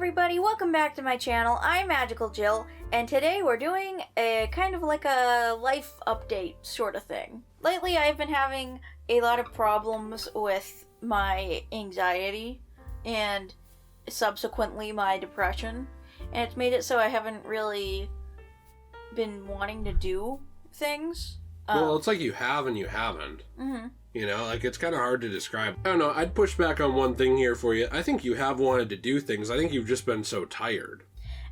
everybody, welcome back to my channel. I'm Magical Jill, and today we're doing a kind of like a life update sort of thing. Lately I've been having a lot of problems with my anxiety and subsequently my depression, and it's made it so I haven't really been wanting to do things. Well, it's like you have and you haven't. Mm-hmm. You know, like it's kind of hard to describe. I don't know, I'd push back on one thing here for you. I think you have wanted to do things. I think you've just been so tired.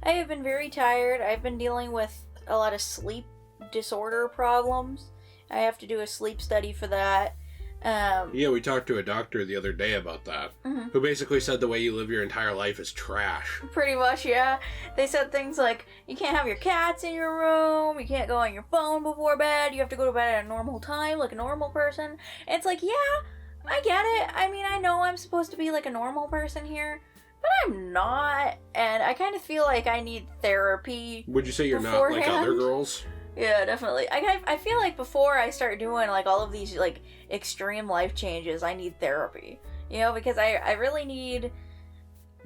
I have been very tired. I've been dealing with a lot of sleep disorder problems. I have to do a sleep study for that. Yeah, we talked to a doctor the other day about that, who basically said the way you live your entire life is trash. Pretty much, yeah. They said things like, you can't have your cats in your room, you can't go on your phone before bed, you have to go to bed at a normal time, like a normal person. And it's like, yeah, I get it. I mean, I know I'm supposed to be like a normal person here, but I'm not. And I kind of feel like I need therapy. Would you say you're not like other girls? Yeah, definitely. I feel like before I start doing like all of these like extreme life changes, I need therapy. You know, because I really need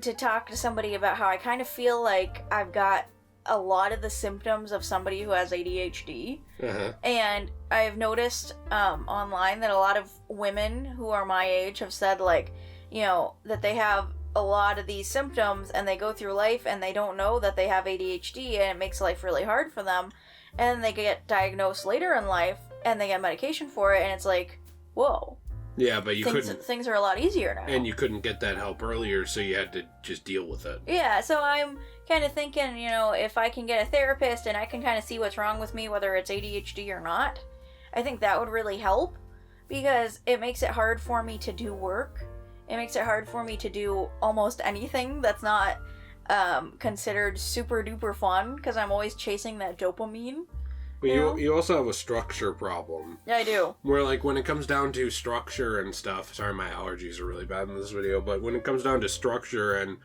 to talk to somebody about how I kind of feel like I've got a lot of the symptoms of somebody who has ADHD. And I've noticed online that a lot of women who are my age have said like, you know, that they have a lot of these symptoms and they go through life and they don't know that they have ADHD, and it makes life really hard for them. And they get diagnosed later in life, and they get medication for it, and it's like, whoa. Yeah, but things are a lot easier now. And you couldn't get that help earlier, so you had to just deal with it. Yeah, so I'm kind of thinking, you know, if I can get a therapist and I can kind of see what's wrong with me, whether it's ADHD or not, I think that would really help, because it makes it hard for me to do work. It makes it hard for me to do almost anything that's not considered super duper fun, because I'm always chasing that dopamine. But you also have a structure problem. Yeah, I do. Where, like, when it comes down to structure and stuff, sorry, my allergies are really bad in this video, but when it comes down to structure and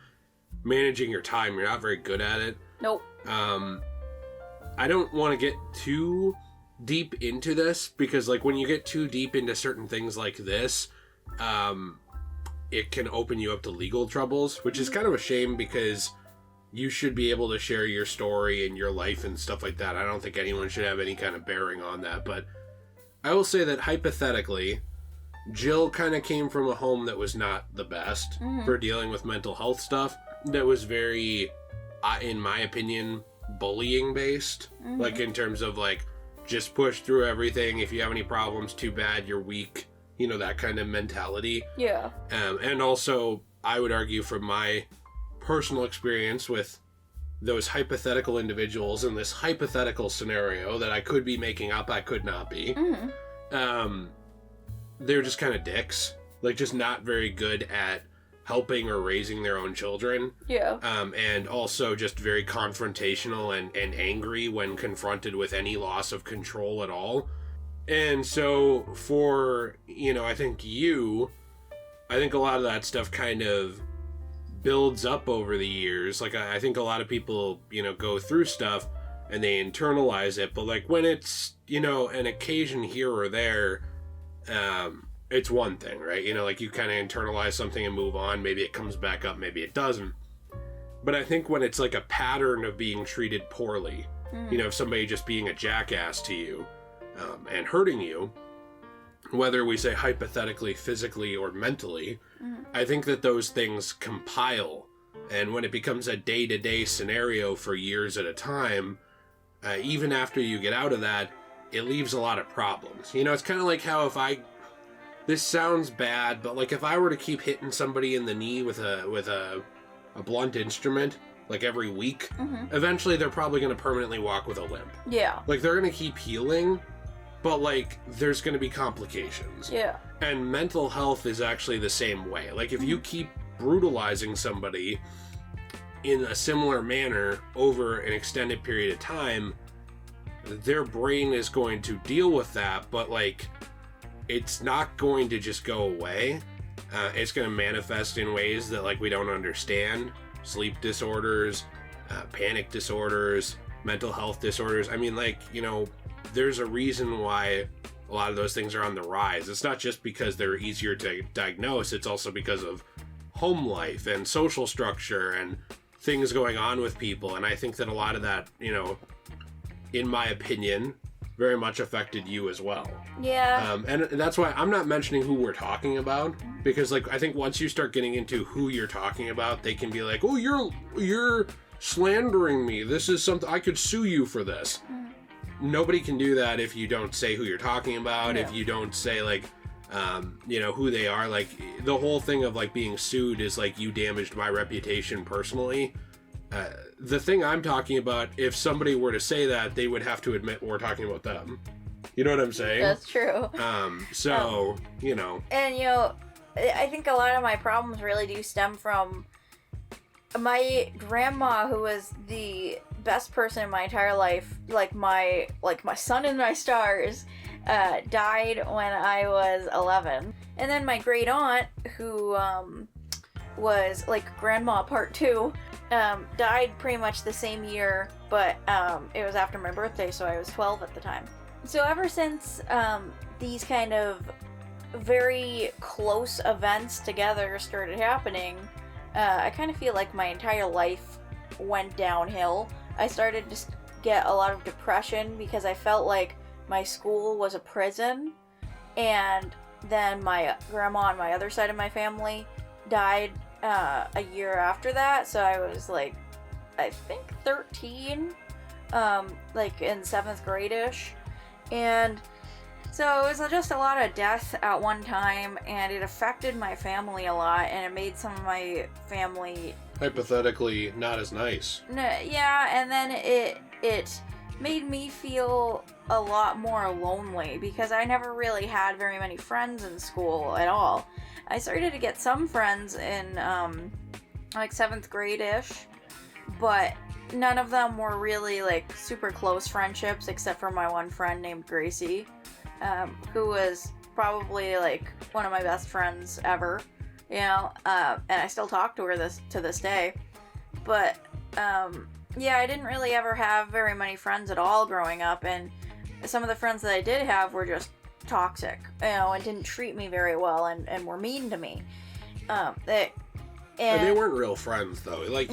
managing your time, you're not very good at it. Nope. I don't want to get too deep into this, because, like, when you get too deep into certain things like this, it can open you up to legal troubles, which is kind of a shame, because you should be able to share your story and your life and stuff like that. I don't think anyone should have any kind of bearing on that, but I will say that hypothetically, Jill kind of came from a home that was not the best for dealing with mental health stuff. That was very, in my opinion, bullying based. Like, in terms of, like, just push through everything. If you have any problems, too bad, you're weak. You know, that kind of mentality. Yeah. And also, I would argue from my personal experience with those hypothetical individuals in this hypothetical scenario that I could be making up, I could not be. They're just kind of dicks. Like, just not very good at helping or raising their own children. Yeah. And also just very confrontational and angry when confronted with any loss of control at all. And so for, you know, I think a lot of that stuff kind of builds up over the years. Like, I think a lot of people, you know, go through stuff and they internalize it. But, like, when it's, you know, an occasion here or there, it's one thing, right? You know, like, you kind of internalize something and move on. Maybe it comes back up, maybe it doesn't. But I think when it's like a pattern of being treated poorly, you know, of somebody just being a jackass to you, and hurting you, whether we say hypothetically, physically, or mentally, I think that those things compile. And when it becomes a day-to-day scenario for years at a time, even after you get out of that, it leaves a lot of problems. You know, it's kind of like how this sounds bad, but like if I were to keep hitting somebody in the knee with a blunt instrument, like every week, eventually they're probably going to permanently walk with a limp. Yeah. Like, they're going to keep healing, but, like, there's going to be complications. Yeah. And mental health is actually the same way. Like, if you keep brutalizing somebody in a similar manner over an extended period of time, their brain is going to deal with that, but, like, it's not going to just go away. It's going to manifest in ways that, like, we don't understand. Sleep disorders, panic disorders, mental health disorders. I mean, like, you know, there's a reason why a lot of those things are on the rise. It's not just because they're easier to diagnose, it's also because of home life and social structure and things going on with people, and I think that a lot of that, in my opinion, very much affected you as well. Yeah. And that's why I'm not mentioning who we're talking about, because like I think once you start getting into who you're talking about, they can be like, oh, you're slandering me. This is something I could sue you for this. Nobody can do that if you don't say who you're talking about, if you don't say like who they are. Like the whole thing of like being sued is like you damaged my reputation personally. The thing I'm talking about, if somebody were to say that, they would have to admit we're talking about them. You know what I'm saying? That's true. And I think a lot of my problems really do stem from my grandma, who was the best person in my entire life, like my sun and my stars, died when I was 11. And then my great aunt, who was like grandma part 2, died pretty much the same year, but it was after my birthday, so I was 12 at the time. So ever since these kind of very close events together started happening, I kind of feel like my entire life went downhill. I started to get a lot of depression because I felt like my school was a prison, and then my grandma on my other side of my family died a year after that, so I was like, I think 13, like in 7th grade-ish, and so it was just a lot of death at one time, and it affected my family a lot, and it made some of my family hypothetically not as nice. Yeah, and then it made me feel a lot more lonely because I never really had very many friends in school at all. I started to get some friends in like 7th grade-ish, but none of them were really like super close friendships except for my one friend named Gracie, who was probably like one of my best friends ever, and I still talk to her to this day. But yeah, I didn't really ever have very many friends at all growing up, and some of the friends that I did have were just toxic, and didn't treat me very well, and were mean to me. They weren't real friends though. Like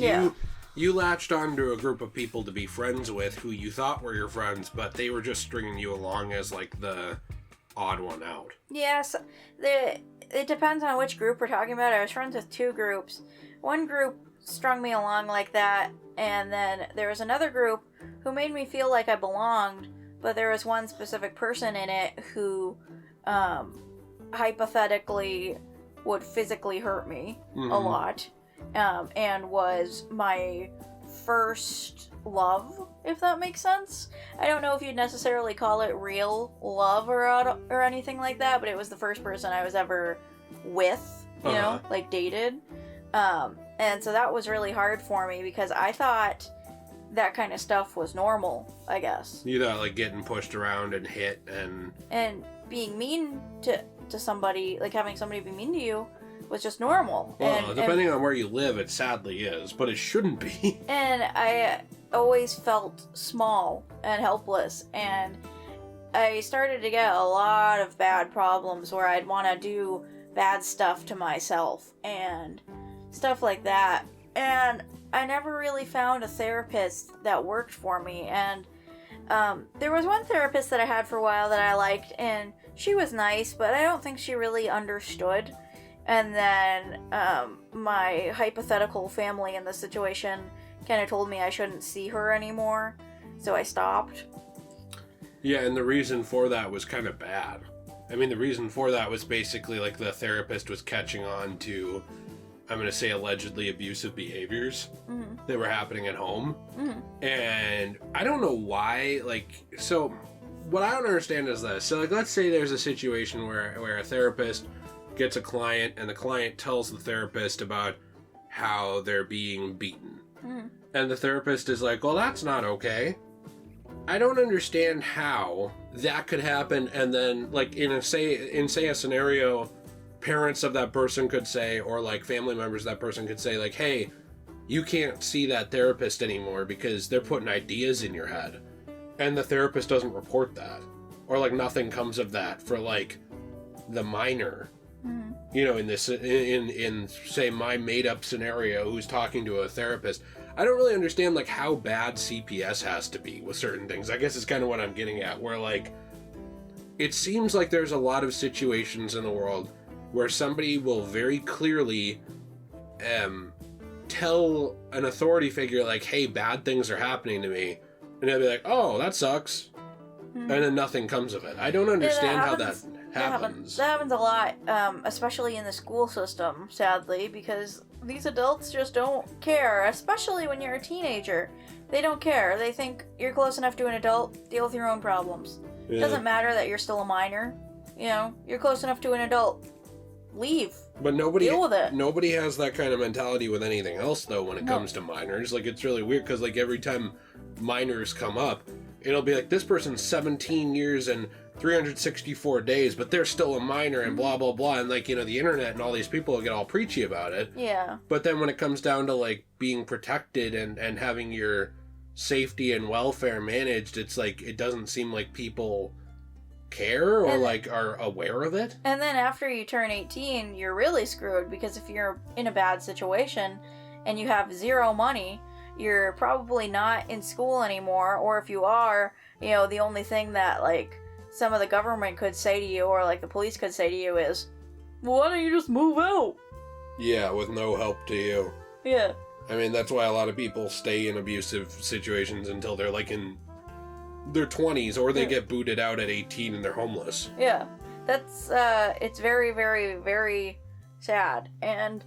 you latched onto a group of people to be friends with who you thought were your friends, but they were just stringing you along as like the odd one out. Yes, it depends on which group we're talking about. I was friends with 2 groups. One group strung me along like that, and then there was another group who made me feel like I belonged, but there was one specific person in it who hypothetically would physically hurt me a lot, and was my first love, if that makes sense. I don't know if you'd necessarily call it real love or anything like that, but it was the first person I was ever with, like dated. And so that was really hard for me because I thought that kind of stuff was normal, I guess. You thought like getting pushed around and hit and being mean to somebody, like having somebody be mean to you, was just normal. Well, depending on where you live, it sadly is, but it shouldn't be. And I always felt small and helpless, and I started to get a lot of bad problems where I'd want to do bad stuff to myself and stuff like that. And I never really found a therapist that worked for me. And there was one therapist that I had for a while that I liked, and she was nice, but I don't think she really understood. And then my hypothetical family in the situation kind of told me I shouldn't see her anymore, so I stopped. Yeah, and the reason for that was kind of bad. I mean, the reason for that was basically like the therapist was catching on to, I'm going to say, allegedly abusive behaviors that were happening at home. And I don't know why, so what I don't understand is this. So, let's say there's a situation where a therapist gets a client and the client tells the therapist about how they're being beaten. And the therapist is like, well, that's not okay. I don't understand how that could happen. And then, in a scenario, parents of that person could say, or family members of that person could say, hey, you can't see that therapist anymore because they're putting ideas in your head. And the therapist doesn't report that. Or nothing comes of that for the minor Mhm. You know, in this, in say my made up scenario, who's talking to a therapist, I don't really understand like how bad CPS has to be with certain things. I guess it's kind of what I'm getting at, where like it seems like there's a lot of situations in the world where somebody will very clearly tell an authority figure like, hey, bad things are happening to me, and they'll be like, oh, that sucks, and then nothing comes of it. I don't understand how that happens. That happens a lot, especially in the school system, sadly, because these adults just don't care, especially when you're a teenager. They don't care. They think you're close enough to an adult, deal with your own problems. Yeah. It doesn't matter that you're still a minor. You know, you're close enough to an adult. Leave. But nobody Deal with it. Nobody has that kind of mentality with anything else, though, when it comes to minors. Like, it's really weird, because, like, every time minors come up, it'll be like, this person's 17 years and 364 days, but they're still a minor and blah, blah, blah. And, like, you know, the internet and all these people get all preachy about it. Yeah. But then when it comes down to, like, being protected and having your safety and welfare managed, it's like, it doesn't seem like people care or like are aware of it. And then after you turn 18, you're really screwed, because if you're in a bad situation and you have zero money, you're probably not in school anymore, or if you are, you know, the only thing that like some of the government could say to you, or like the police could say to you, is, well, why don't you just move out? Yeah, with no help to you. Yeah. I mean, that's why a lot of people stay in abusive situations until they're like in their 20s, or they get booted out at 18 and they're homeless. Yeah. That's, it's very, very, very sad. And,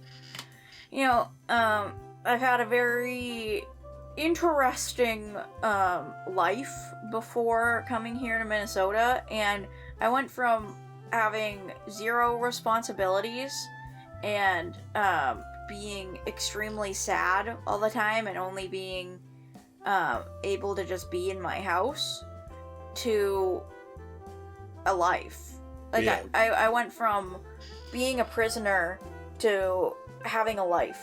you know, I've had a very interesting, life before coming here to Minnesota, and I went from having zero responsibilities and, being extremely sad all the time and only being able to just be in my house to a life. Like, Yeah. I went from being a prisoner to having a life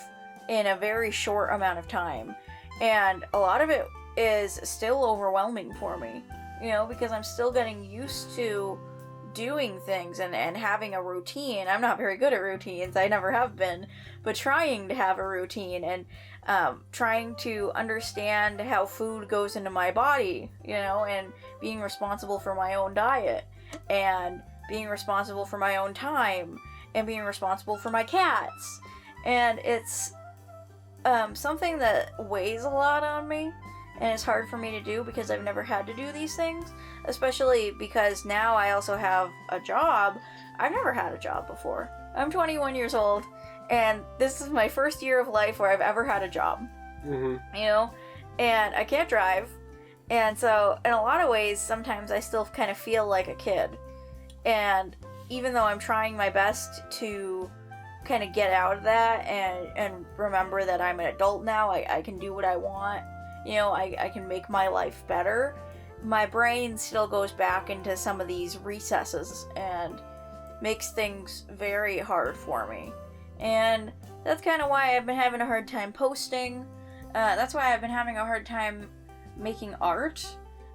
in a very short amount of time. And a lot of it is still overwhelming for me, you know, because I'm still getting used to doing things and having a routine. I'm not very good at routines, I never have been, but trying to have a routine and trying to understand how food goes into my body, you know, and being responsible for my own diet, and being responsible for my own time, and being responsible for my cats. And it's something that weighs a lot on me, and it's hard for me to do because I've never had to do these things, especially because now I also have a job. I've never had a job before. I'm 21 years old, and this is my first year of life where I've ever had a job. Mm-hmm. You know? And I can't drive, and so in a lot of ways, sometimes I still kind of feel like a kid. And even though I'm trying my best to kind of get out of that and remember that I'm an adult now, I can do what I want, you know, I can make my life better, my brain still goes back into some of these recesses and makes things very hard for me. And that's kind of why I've been having a hard time posting. That's why I've been having a hard time making art.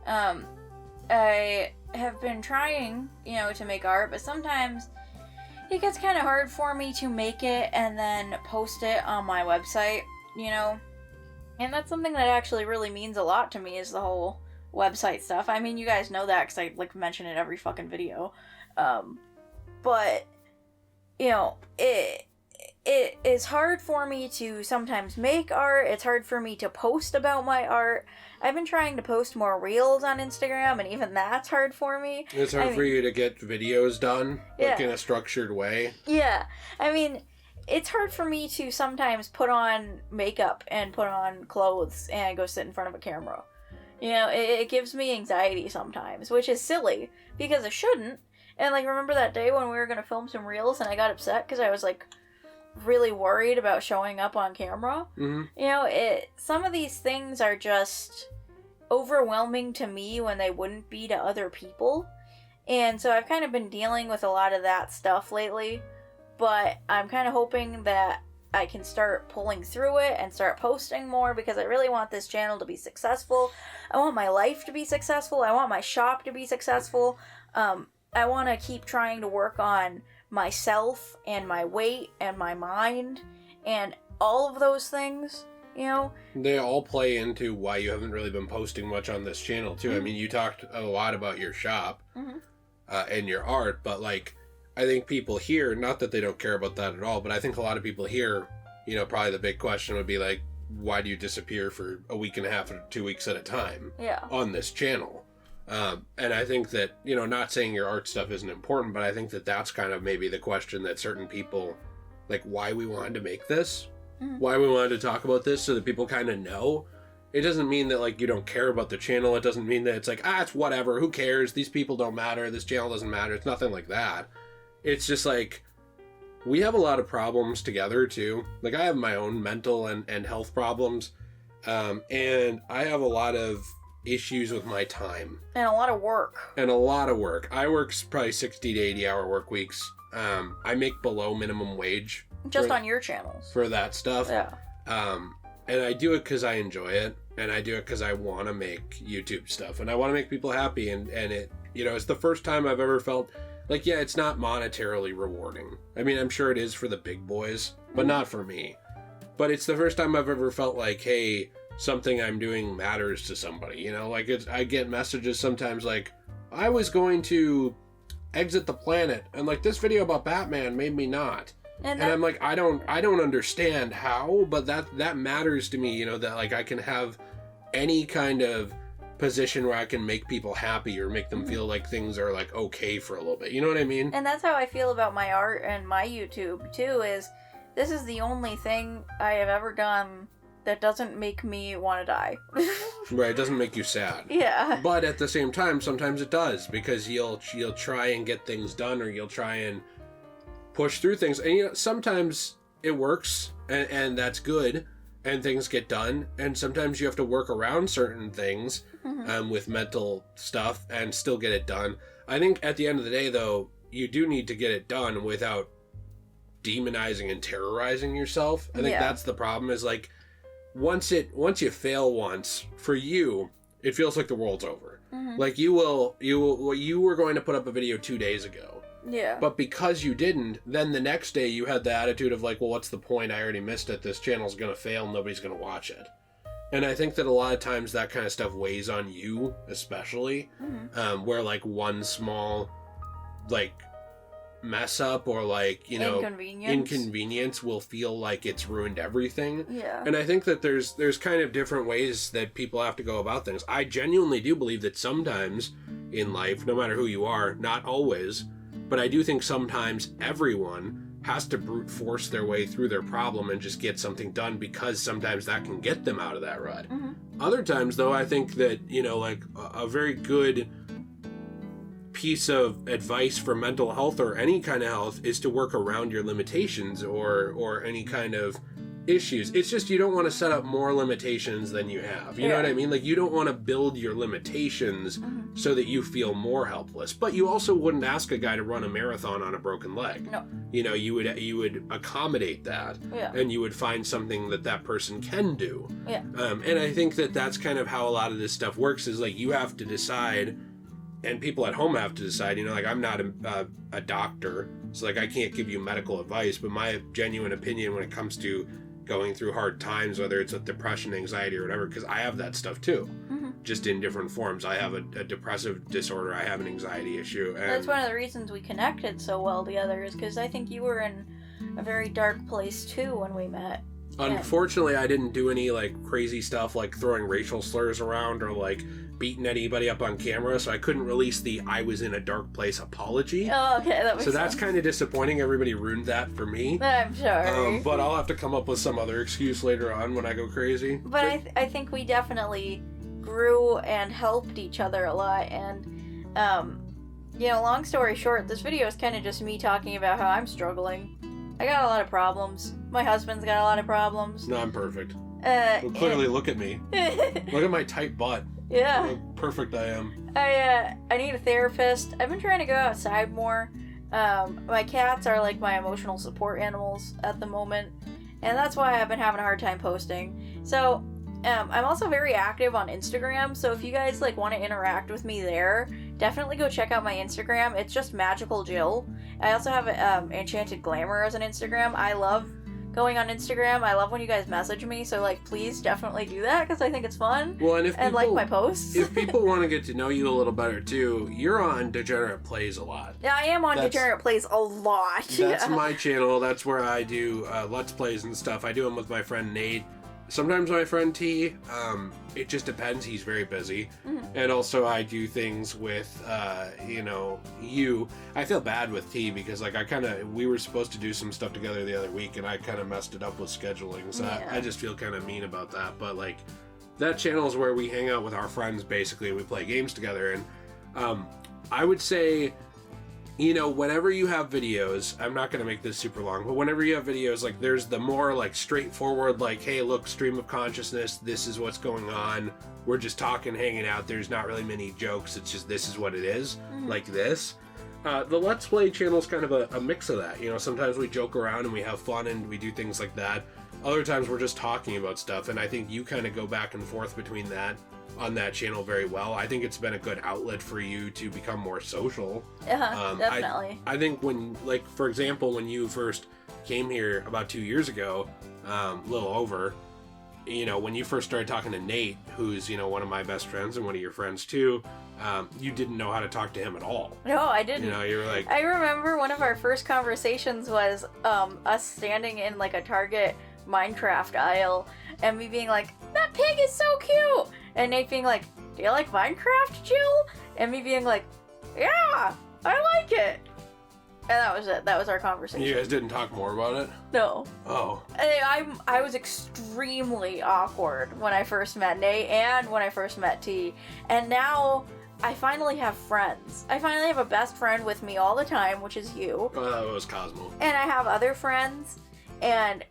I have been trying, you know, to make art, but sometimes it gets kind of hard for me to make it and then post it on my website, you know? And that's something that actually really means a lot to me, is the whole website stuff. I mean, you guys know that because I, like, mention it every fucking video. But, you know, it is hard for me to sometimes make art. It's hard for me to post about my art. I've been trying to post more reels on Instagram, and even that's hard for me. It's hard for you to get videos done, like, in a structured way. Yeah. I mean, it's hard for me to sometimes put on makeup and put on clothes and go sit in front of a camera. You know, it gives me anxiety sometimes, which is silly, because it shouldn't. And, like, remember that day when we were going to film some reels and I got upset because I was, like, really worried about showing up on camera? Mm-hmm. You know, some of these things are just overwhelming to me when they wouldn't be to other people. And so I've kind of been dealing with a lot of that stuff lately. But I'm kind of hoping that I can start pulling through it and start posting more, because I really want this channel to be successful. I want my life to be successful. I want my shop to be successful. I want to keep trying to work on myself and my weight and my mind and all of those things, you know. They all play into why you haven't really been posting much on this channel too. I mean, you talked a lot about your shop and your art, but like, I think people here, not that they don't care about that at all, but I think a lot of people here, you know, probably the big question would be like, why do you disappear for a week and a half or 2 weeks at a time on this channel? And I think that, you know, not saying your art stuff isn't important, but I think that that's kind of maybe the question that certain people, like, why we wanted to make this, why we wanted to talk about this, so that people kind of know. It doesn't mean that, like, you don't care about the channel. It doesn't mean that it's like, it's whatever, who cares, these people don't matter, this channel doesn't matter. It's nothing like that. It's just like, we have a lot of problems together too. Like, I have my own mental and health problems, and I have a lot of issues with my time. And a lot of work. I work probably 60 to 80 hour work weeks. I make below minimum wage. Just on your channels. For that stuff. Yeah. And I do it because I enjoy it. And I do it because I want to make YouTube stuff. And I want to make people happy. And it, you know, it's the first time I've ever felt like, yeah, it's not monetarily rewarding. I mean, I'm sure it is for the big boys, but not for me. But it's the first time I've ever felt like, hey, something I'm doing matters to somebody, you know? Like, I get messages sometimes like, I was going to exit the planet, and like, this video about Batman made me not. And I'm like, I don't understand how, but that matters to me, you know, that like I can have any kind of position where I can make people happy or make them feel like things are like okay for a little bit. You know what I mean? And that's how I feel about my art and my YouTube too, is this is the only thing I have ever done that doesn't make me want to die. Right, it doesn't make you sad. Yeah. But at the same time, sometimes it does, because you'll try and get things done, or you'll try and push through things. And you know, sometimes it works, and that's good, and things get done. And sometimes you have to work around certain things with mental stuff and still get it done. I think at the end of the day, though, you do need to get it done without demonizing and terrorizing yourself. I think that's the problem, is like, once you fail once, for you, it feels like the world's over. Like, you were going to put up a video 2 days ago. Yeah. But because you didn't, then the next day you had the attitude of like, well, what's the point? I already missed it. This channel's going to fail. Nobody's going to watch it. And I think that a lot of times that kind of stuff weighs on you, especially, where like one small, like, mess up or like, you know, inconvenience will feel like it's ruined everything. Yeah. And I think that there's kind of different ways that people have to go about things. I genuinely do believe that sometimes in life, no matter who you are, not always, but I do think sometimes everyone has to brute force their way through their problem and just get something done, because sometimes that can get them out of that rut. Other times, though, I think that, you know, like a very good piece of advice for mental health or any kind of health is to work around your limitations or any kind of issues. It's just, you don't want to set up more limitations than you have. You know what I mean? Like, you don't want to build your limitations so that you feel more helpless. But you also wouldn't ask a guy to run a marathon on a broken leg. No. You know, you would accommodate that. Yeah. And you would find something that person can do. Yeah. And I think that that's kind of how a lot of this stuff works, is like, you have to decide, and people at home have to decide, you know, like, I'm not a doctor, so like, I can't give you medical advice, but my genuine opinion when it comes to going through hard times, whether it's with depression, anxiety, or whatever, because I have that stuff too, just in different forms. I have a depressive disorder, I have an anxiety issue. And that's one of the reasons we connected so well together, is because I think you were in a very dark place too when we met. Unfortunately, I didn't do any like crazy stuff like throwing racial slurs around or like beating anybody up on camera, so I couldn't release the "I was in a dark place" apology. Oh, okay, that makes sense. That's kind of disappointing. Everybody ruined that for me. I'm sorry. But I'll have to come up with some other excuse later on when I go crazy. But I think we definitely grew and helped each other a lot, and you know, long story short, this video is kind of just me talking about how I'm struggling. I got a lot of problems. My husband's got a lot of problems. No, I'm perfect. Well, clearly, look at me. Look at my tight butt. Yeah. Look how perfect I am. I need a therapist. I've been trying to go outside more. My cats are like my emotional support animals at the moment, and that's why I've been having a hard time posting. So, I'm also very active on Instagram, so if you guys like want to interact with me there, definitely go check out my Instagram. It's just Magical Jill. I also have Enchanted Glamour as an Instagram. I love going on Instagram. I love when you guys message me, so like please definitely do that because I think it's fun. Well, and if and people, like my posts. if people want to get to know you a little better too, you're on Degenerate Plays a lot. Yeah, I am on Degenerate Plays a lot. That's my channel. That's where I do Let's Plays and stuff. I do them with my friend Nate. Sometimes my friend T. It just depends. He's very busy. Mm-hmm. And also I do things with, you. I feel bad with T because like we were supposed to do some stuff together the other week and I kind of messed it up with scheduling. So Yeah. I just feel kind of mean about that. But like that channel is where we hang out with our friends basically. We play games together. And I would say, whenever you have videos, I'm not going to make this super long, but whenever you have videos, like there's the more like straightforward, like, hey, look, stream of consciousness, this is what's going on. We're just talking, hanging out. There's not really many jokes. It's just, this is what it is, like this. The Let's Play channel is kind of a mix of that. Sometimes we joke around and we have fun and we do things like that. Other times we're just talking about stuff. And I think you kind of go back and forth between that on that channel very well. I think it's been a good outlet for you to become more social. Definitely. I think when, like, for example, when you first came here about 2 years ago, a little over, when you first started talking to Nate, who's, one of my best friends and one of your friends too, you didn't know how to talk to him at all. No, I didn't. You were like... I remember one of our first conversations was us standing in like a Target Minecraft aisle and me being like, that pig is so cute! And Nate being like, do you like Minecraft, Jill? And me being like, yeah, I like it. And that was it. That was our conversation. You guys didn't talk more about it? No. Oh. I was extremely awkward when I first met Nate and when I first met T. And now I finally have friends. I finally have a best friend with me all the time, which is you. Oh, that was Cosmo. And I have other friends, and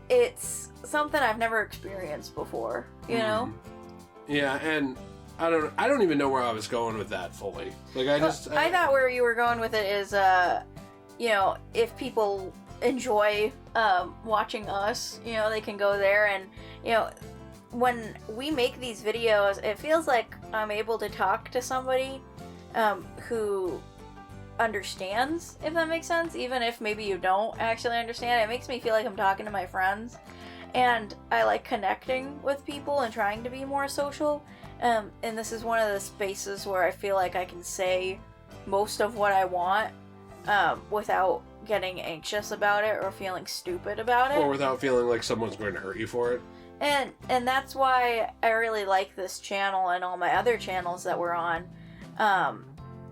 it's something I've never experienced before, you know? Yeah, and I don't even know where I was going with that fully. Like I thought where you were going with it is if people enjoy watching us, they can go there and when we make these videos, it feels like I'm able to talk to somebody who understands, if that makes sense, even if maybe you don't actually understand. It makes me feel like I'm talking to my friends. And I like connecting with people and trying to be more social. And this is one of the spaces where I feel like I can say most of what I want without getting anxious about it or feeling stupid about it. Or without feeling like someone's going to hurt you for it. And that's why I really like this channel and all my other channels that we're on.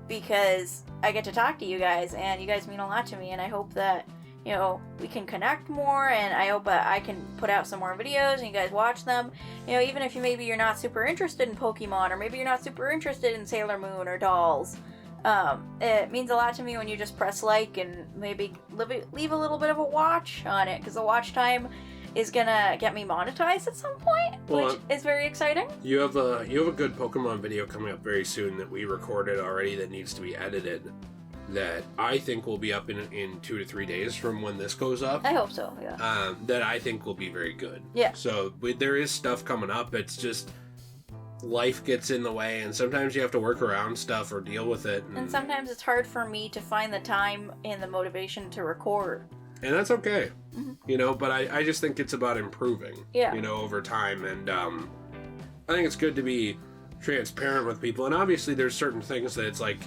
Because I get to talk to you guys and you guys mean a lot to me, and I hope that we can connect more, and I hope I can put out some more videos and you guys watch them. Even if maybe you're not super interested in Pokemon, or maybe you're not super interested in Sailor Moon or dolls. It means a lot to me when you just press like and maybe leave a little bit of a watch on it, because the watch time is gonna get me monetized at some point, which is very exciting. You have a good Pokemon video coming up very soon that we recorded already that needs to be edited, that I think will be up in 2 to 3 days from when this goes up. I hope so, yeah. That I think will be very good. Yeah. So there is stuff coming up. It's just life gets in the way, and sometimes you have to work around stuff or deal with it. And sometimes it's hard for me to find the time and the motivation to record. And that's okay. Mm-hmm. But I just think it's about improving, over time. And I think it's good to be transparent with people. And obviously there's certain things that it's like,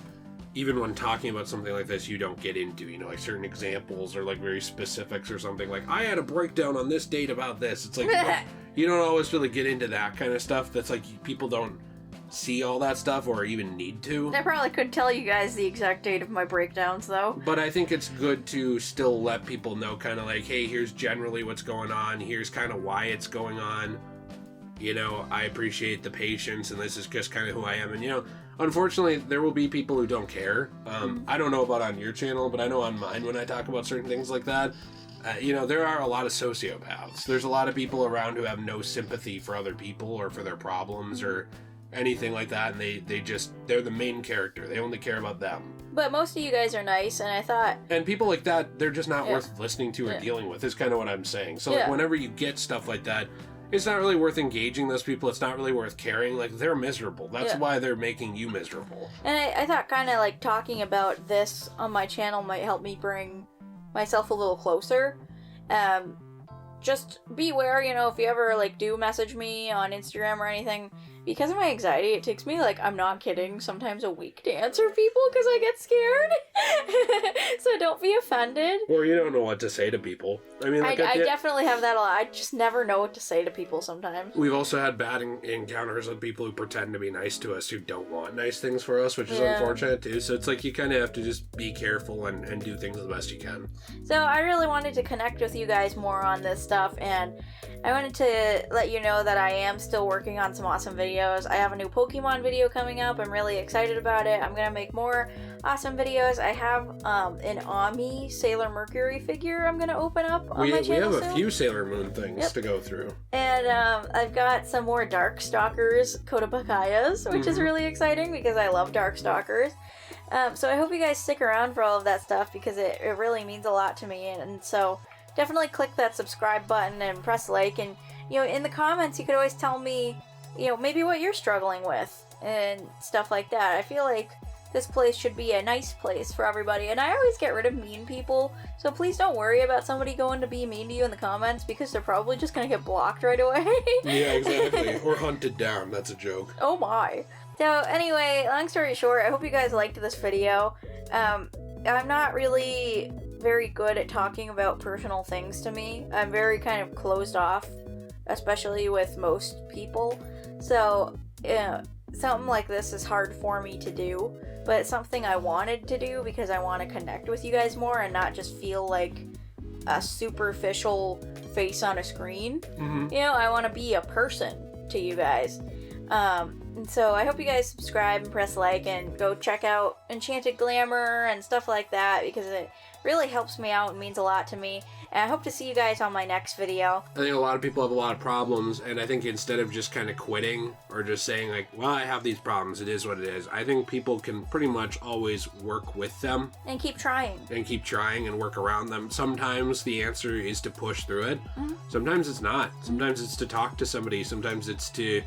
even when talking about something like this, you don't get into, like certain examples or like very specifics or something. Like, I had a breakdown on this date about this. It's like, you don't always really get into that kind of stuff. That's like, people don't see all that stuff or even need to. I probably couldn't tell you guys the exact date of my breakdowns, though. But I think it's good to still let people know kind of like, hey, here's generally what's going on. Here's kind of why it's going on. I appreciate the patience, and this is just kind of who I am. And, unfortunately, there will be people who don't care. I don't know about on your channel, but I know on mine when I talk about certain things like that, there are a lot of sociopaths. There's a lot of people around who have no sympathy for other people or for their problems or anything like that, and they're the main character. They only care about them. But most of you guys are nice, and I thought... And people like that, they're just not worth listening to or dealing with, is kind of what I'm saying. So like, whenever you get stuff like that, it's not really worth engaging those people. It's not really worth caring. Like, they're miserable. That's why they're making you miserable. And I thought kind of like talking about this on my channel might help me bring myself a little closer. Just beware, you know, if you ever like do message me on Instagram or anything, because of my anxiety, it takes me, like, I'm not kidding, sometimes a week to answer people because I get scared. So don't be offended. Or you don't know what to say to people. I mean, like, I definitely have that a lot. I just never know what to say to people sometimes. We've also had bad encounters with people who pretend to be nice to us who don't want nice things for us, which is unfortunate too. So it's like you kind of have to just be careful and do things the best you can. So I really wanted to connect with you guys more on this stuff, and I wanted to let you know that I am still working on some awesome videos. I have a new Pokemon video coming up. I'm really excited about it. I'm gonna make more awesome videos. I have an Ami Sailor Mercury figure I'm gonna open up on my channel We have soon. a few Sailor Moon things to go through. And I've got some more Darkstalkers Kodabakayas, which is really exciting because I love Darkstalkers. So I hope you guys stick around for all of that stuff because it really means a lot to me. And so definitely click that subscribe button and press like. And, you know, in the comments, you could always tell me, you know, maybe what you're struggling with and stuff like that. I feel like this place should be a nice place for everybody. And I always get rid of mean people. So please don't worry about somebody going to be mean to you in the comments because they're probably just going to get blocked right away. Yeah, exactly. Or hunted down. That's a joke. Oh my. So anyway, long story short, I hope you guys liked this video. I'm not really very good at talking about personal things to me. I'm very kind of closed off, especially with most people. So, something like this is hard for me to do, but it's something I wanted to do because I want to connect with you guys more and not just feel like a superficial face on a screen. Mm-hmm. You know, I want to be a person to you guys. And so I hope you guys subscribe and press like and go check out Enchanted Glamour and stuff like that because it really helps me out and means a lot to me. And I hope to see you guys on my next video. I think a lot of people have a lot of problems, and I think instead of just kind of quitting or just saying like, well, I have these problems, it is what it is, I think people can pretty much always work with them. And keep trying. And keep trying and work around them. Sometimes the answer is to push through it. Mm-hmm. Sometimes it's not. Sometimes it's to talk to somebody. Sometimes it's to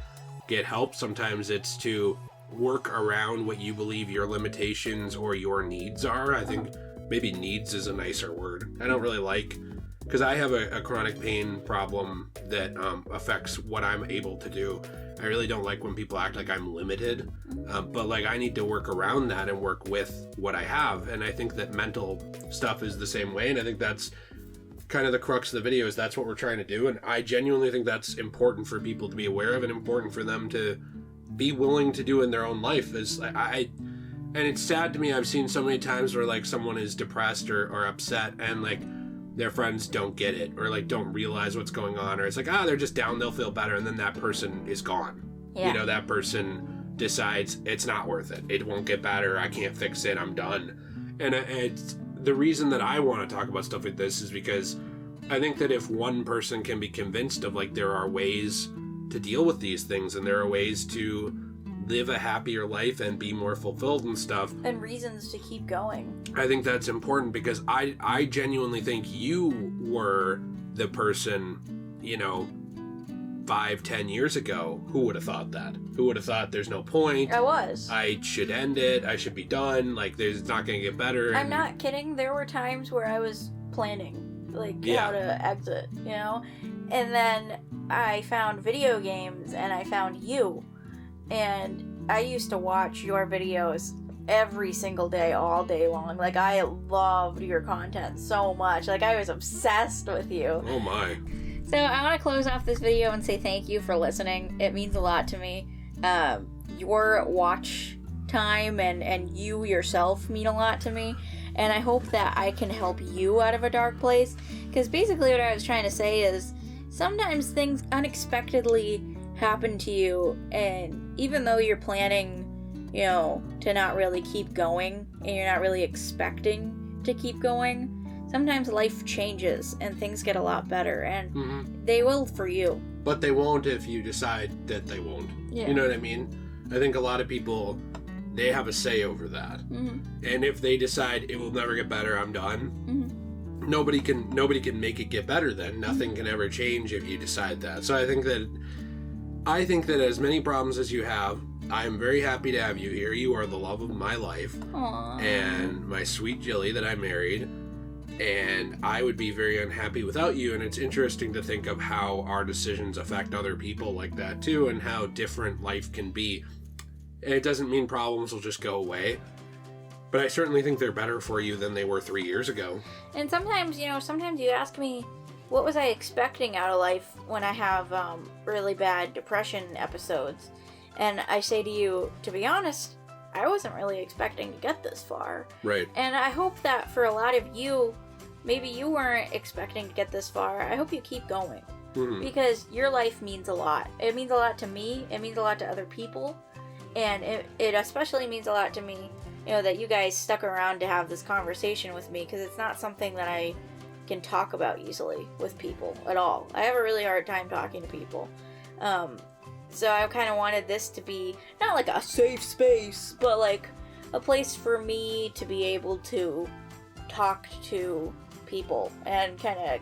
get help. Sometimes it's to work around what you believe your limitations or your needs are. I think maybe needs is a nicer word. I don't really like, because I have a chronic pain problem that affects what I'm able to do. I really don't like when people act like I'm limited, but like I need to work around that and work with what I have. And I think that mental stuff is the same way. And I think that's kind of the crux of the video, is that's what we're trying to do. And I genuinely think that's important for people to be aware of and important for them to be willing to do in their own life. Is and it's sad to me, I've seen so many times where like someone is depressed or upset and like their friends don't get it or like don't realize what's going on, or it's like, they're just down, they'll feel better, and then that person is gone. Yeah. You know, that person decides it's not worth it, it won't get better, I can't fix it, I'm done. And it's the reason that I want to talk about stuff like this is because I think that if one person can be convinced of like there are ways to deal with these things and there are ways to live a happier life and be more fulfilled and stuff, and reasons to keep going, I think that's important, because I genuinely think you were the person, you know, 5-10 years ago who would have thought that, who would have thought there's no point, I should end it, I should be done, like there's not gonna get better. I'm not kidding, there were times where I was planning like how to exit, you know, and then I found video games and I found you. And I used to watch your videos every single day, all day long. Like, I loved your content so much. Like, I was obsessed with you. Oh my. So, I want to close off this video and say thank you for listening. It means a lot to me. Your watch time and you yourself mean a lot to me. And I hope that I can help you out of a dark place. Because basically what I was trying to say is sometimes things unexpectedly happen to you, and even though you're planning, you know, to not really keep going and you're not really expecting to keep going, sometimes life changes and things get a lot better, and they will for you. But they won't if you decide that they won't. Yeah. You know what I mean? I think a lot of people, they have a say over that. And if they decide it will never get better, I'm done, nobody can make it get better then. Nothing can ever change if you decide that. So I think that as many problems as you have, I am very happy to have you here. You are the love of my life. Aww. And my sweet Jilly that I married. And I would be very unhappy without you. And it's interesting to think of how our decisions affect other people like that too, and how different life can be. And it doesn't mean problems will just go away, but I certainly think they're better for you than they were 3 years ago. And sometimes you ask me, what was I expecting out of life when I have really bad depression episodes? And I say to you, to be honest, I wasn't really expecting to get this far. Right. And I hope that for a lot of you, maybe you weren't expecting to get this far. I hope you keep going. Mm-hmm. Because your life means a lot. It means a lot to me. It means a lot to other people. And it especially means a lot to me, that you guys stuck around to have this conversation with me, because it's not something that I can talk about easily with people at all. I have a really hard time talking to people. So I kind of wanted this to be not like a safe space, but like a place for me to be able to talk to people and kind of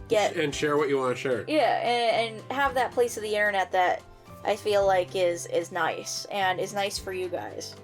get... And share what you want to share. Yeah, and have that place of the internet that I feel like is nice, and is nice for you guys.